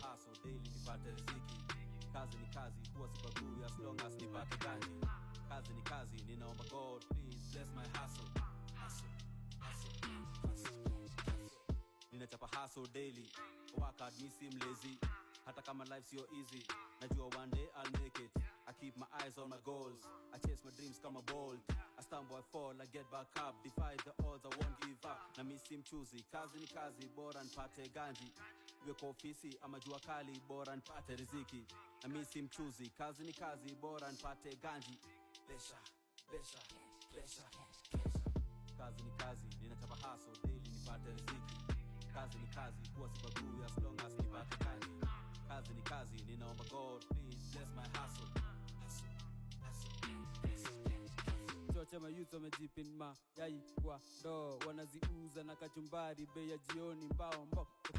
hustle daily nipate riziki. Kazi ni kazi, huwa sibagui as long as nipate ganji. Kazi ni kazi, ninaomba God please bless my hustle. Ninachapa hustle daily, work hard, mi si mlazy. Hata kama life sio easy, najua one day I'll make it. I keep my eyes on my goals, I chase my dreams kama bolt. I stumble, I fall, I get back up. Defy the odds, I won't give up. Na mi si mchuzi, kazi ni kazi, bora nipate ganji. Iwe kwa ofisi ama jua kali, bora nipate riziki. Na mi si mchuzi, kazi ni kazi, bora nipate ganji. Besha. Kazi ni kazi, ninachapa hustle daily nipate riziki. Kazi ni kazi, huwa sibagui as long as nipate ganji. Kazi ni kazi, ninaomba God please bless my hustle. Chocha mayuto wamejipin mayai kwa do, wanaziuza na kachumbari bei ya jioni mbao mbao.